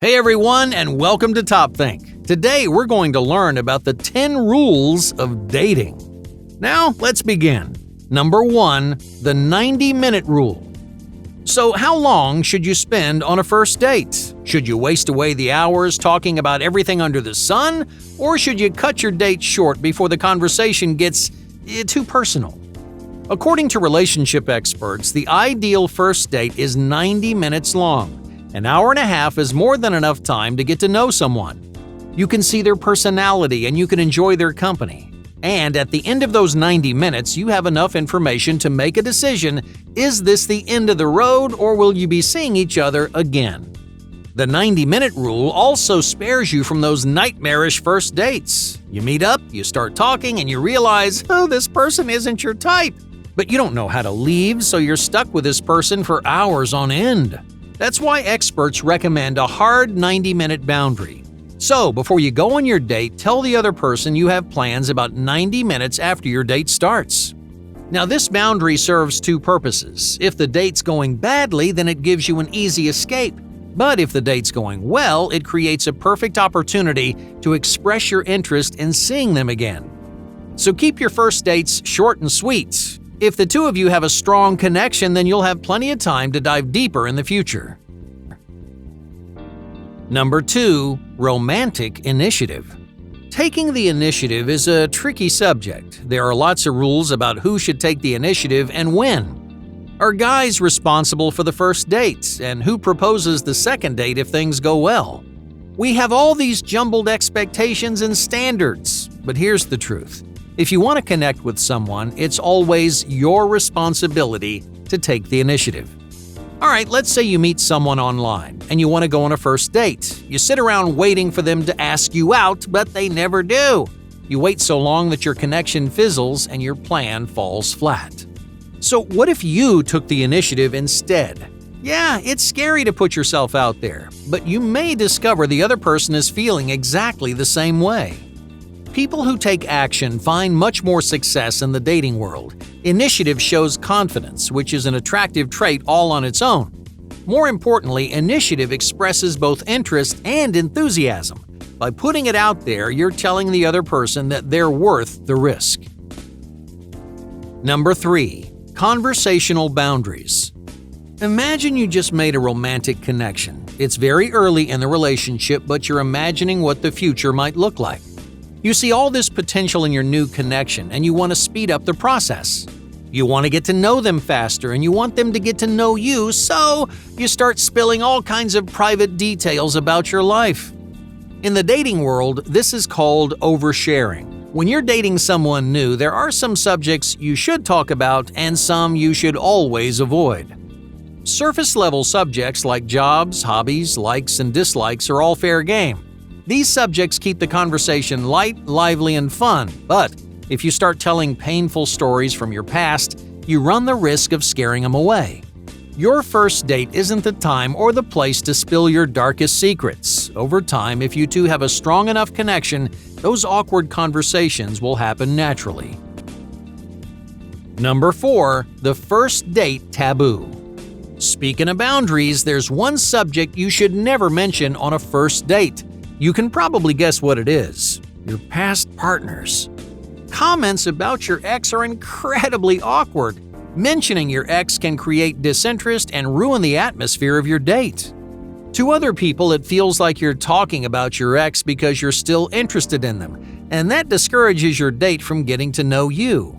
Hey everyone, and welcome to Top Think. Today we're going to learn about the 10 rules of dating. Now, let's begin. Number 1, the 90-minute rule. So how long should you spend on a first date? Should you waste away the hours talking about everything under the sun? Or should you cut your date short before the conversation gets too personal? According to relationship experts, the ideal first date is 90 minutes long. An hour and a half is more than enough time to get to know someone. You can see their personality and you can enjoy their company. And at the end of those 90 minutes, you have enough information to make a decision: is this the end of the road or will you be seeing each other again? The 90-minute rule also spares you from those nightmarish first dates. You meet up, you start talking, and you realize, this person isn't your type. But you don't know how to leave, so you're stuck with this person for hours on end. That's why experts recommend a hard 90-minute boundary. So, before you go on your date, tell the other person you have plans about 90 minutes after your date starts. Now, this boundary serves two purposes. If the date's going badly, then it gives you an easy escape. But if the date's going well, it creates a perfect opportunity to express your interest in seeing them again. So keep your first dates short and sweet. If the two of you have a strong connection, then you'll have plenty of time to dive deeper in the future. Number 2, romantic initiative. Taking the initiative is a tricky subject. There are lots of rules about who should take the initiative and when. Are guys responsible for the first date, and who proposes the second date if things go well? We have all these jumbled expectations and standards, but here's the truth. If you want to connect with someone, it's always your responsibility to take the initiative. All right, let's say you meet someone online and you want to go on a first date. You sit around waiting for them to ask you out, but they never do. You wait so long that your connection fizzles and your plan falls flat. So what if you took the initiative instead? Yeah, it's scary to put yourself out there, but you may discover the other person is feeling exactly the same way. People who take action find much more success in the dating world. Initiative shows confidence, which is an attractive trait all on its own. More importantly, initiative expresses both interest and enthusiasm. By putting it out there, you're telling the other person that they're worth the risk. Number 3, conversational boundaries. Imagine you just made a romantic connection. It's very early in the relationship, but you're imagining what the future might look like. You see all this potential in your new connection, and you want to speed up the process. You want to get to know them faster, and you want them to get to know you, so you start spilling all kinds of private details about your life. In the dating world, this is called oversharing. When you're dating someone new, there are some subjects you should talk about and some you should always avoid. Surface-level subjects like jobs, hobbies, likes, and dislikes are all fair game. These subjects keep the conversation light, lively, and fun, but if you start telling painful stories from your past, you run the risk of scaring them away. Your first date isn't the time or the place to spill your darkest secrets. Over time, if you two have a strong enough connection, those awkward conversations will happen naturally. Number 4, the first date taboo. Speaking of boundaries, there's one subject you should never mention on a first date. You can probably guess what it is: your past partners. Comments about your ex are incredibly awkward. Mentioning your ex can create disinterest and ruin the atmosphere of your date. To other people, it feels like you're talking about your ex because you're still interested in them, and that discourages your date from getting to know you.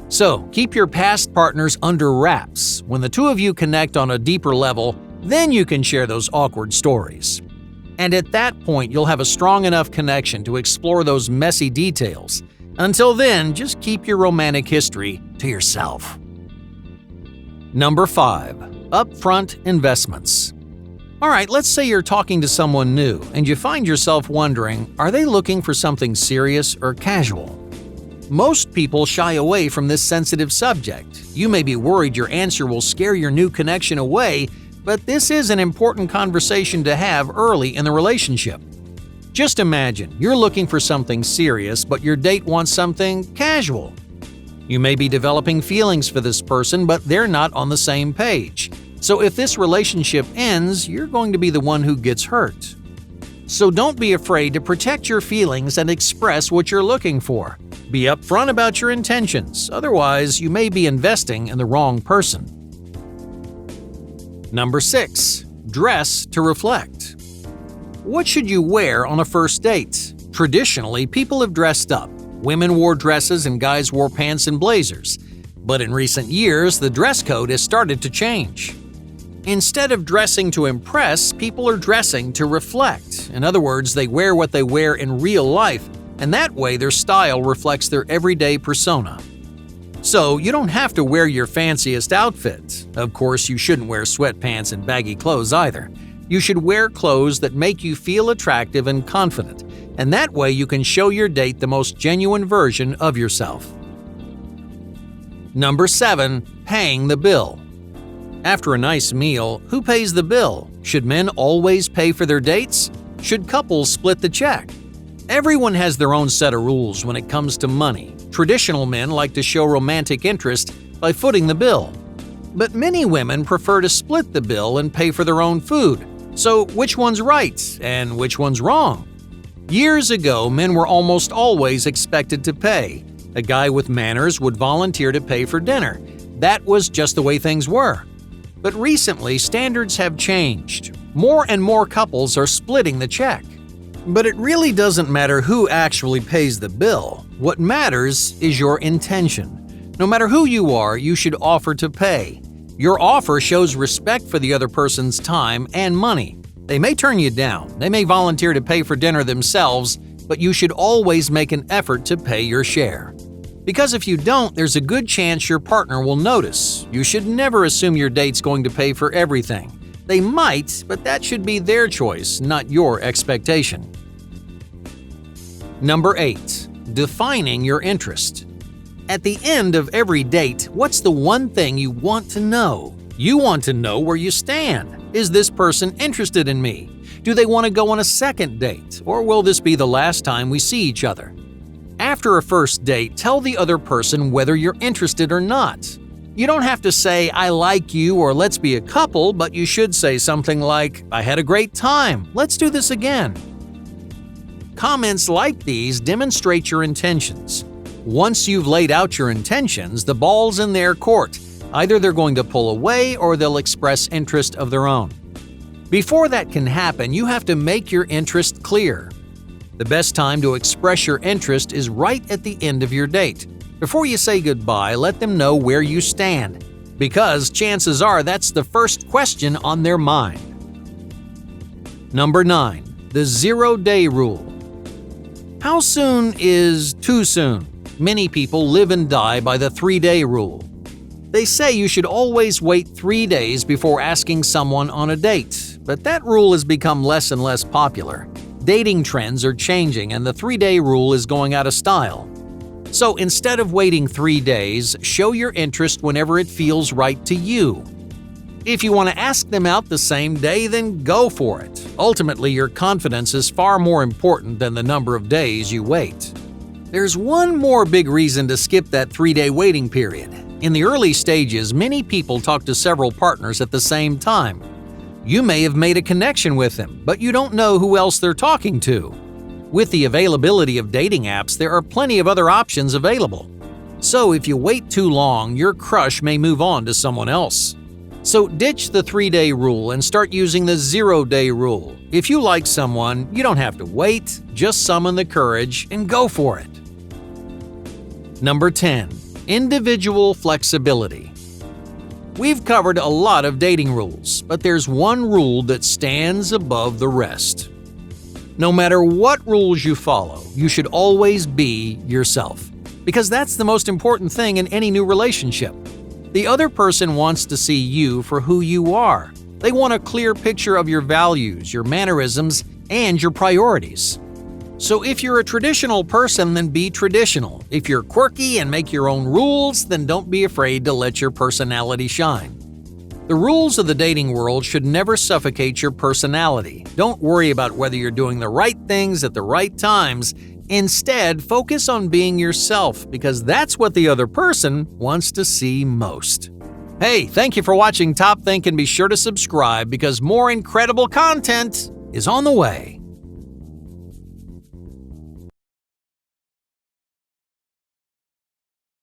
So, keep your past partners under wraps. When the two of you connect on a deeper level, then you can share those awkward stories. And at that point, you'll have a strong enough connection to explore those messy details. Until then, just keep your romantic history to yourself. Number 5, upfront investments. All right, let's say you're talking to someone new and you find yourself wondering, are they looking for something serious or casual? Most people shy away from this sensitive subject. You may be worried your answer will scare your new connection away, but this is an important conversation to have early in the relationship. Just imagine, you're looking for something serious, but your date wants something casual. You may be developing feelings for this person, but they're not on the same page. So if this relationship ends, you're going to be the one who gets hurt. So don't be afraid to protect your feelings and express what you're looking for. Be upfront about your intentions, otherwise you may be investing in the wrong person. Number 6. Dress to reflect. What should you wear on a first date? Traditionally, people have dressed up. Women wore dresses and guys wore pants and blazers. But in recent years, the dress code has started to change. Instead of dressing to impress, people are dressing to reflect. In other words, they wear what they wear in real life, and that way their style reflects their everyday persona. So you don't have to wear your fanciest outfit. Of course, you shouldn't wear sweatpants and baggy clothes either. You should wear clothes that make you feel attractive and confident, and that way you can show your date the most genuine version of yourself. Number 7. Paying the bill. After a nice meal, who pays the bill? Should men always pay for their dates? Should couples split the check? Everyone has their own set of rules when it comes to money. Traditional men like to show romantic interest by footing the bill. But many women prefer to split the bill and pay for their own food. So which one's right and which one's wrong? Years ago, men were almost always expected to pay. A guy with manners would volunteer to pay for dinner. That was just the way things were. But recently, standards have changed. More and more couples are splitting the check. But it really doesn't matter who actually pays the bill. What matters is your intention. No matter who you are, you should offer to pay. Your offer shows respect for the other person's time and money. They may turn you down, they may volunteer to pay for dinner themselves, but you should always make an effort to pay your share. Because if you don't, there's a good chance your partner will notice. You should never assume your date's going to pay for everything. They might, but that should be their choice, not your expectation. Number 8. Defining your interest. At the end of every date, what's the one thing you want to know? You want to know where you stand. Is this person interested in me? Do they want to go on a second date? Or will this be the last time we see each other? After a first date, tell the other person whether you're interested or not. You don't have to say, "I like you" or "let's be a couple," but you should say something like, "I had a great time. Let's do this again." Comments like these demonstrate your intentions. Once you've laid out your intentions, the ball's in their court. Either they're going to pull away or they'll express interest of their own. Before that can happen, you have to make your interest clear. The best time to express your interest is right at the end of your date. Before you say goodbye, let them know where you stand, because chances are that's the first question on their mind. Number 9. The 0-day rule. How soon is too soon? Many people live and die by the 3-day rule. They say you should always wait 3 days before asking someone on a date, but that rule has become less and less popular. Dating trends are changing and the 3-day rule is going out of style. So instead of waiting 3 days, show your interest whenever it feels right to you. If you want to ask them out the same day, then go for it. Ultimately, your confidence is far more important than the number of days you wait. There's one more big reason to skip that 3-day waiting period. In the early stages, many people talk to several partners at the same time. You may have made a connection with them, but you don't know who else they're talking to. With the availability of dating apps, there are plenty of other options available. So if you wait too long, your crush may move on to someone else. So ditch the 3-day rule and start using the 0-day rule. If you like someone, you don't have to wait, just summon the courage and go for it. Number 10. Individual flexibility. We've covered a lot of dating rules, but there's one rule that stands above the rest. No matter what rules you follow, you should always be yourself, because that's the most important thing in any new relationship. The other person wants to see you for who you are. They want a clear picture of your values, your mannerisms, and your priorities. So if you're a traditional person, then be traditional. If you're quirky and make your own rules, then don't be afraid to let your personality shine. The rules of the dating world should never suffocate your personality. Don't worry about whether you're doing the right things at the right times. Instead, focus on being yourself, because that's what the other person wants to see most. Hey, thank you for watching Top Think, and be sure to subscribe because more incredible content is on the way.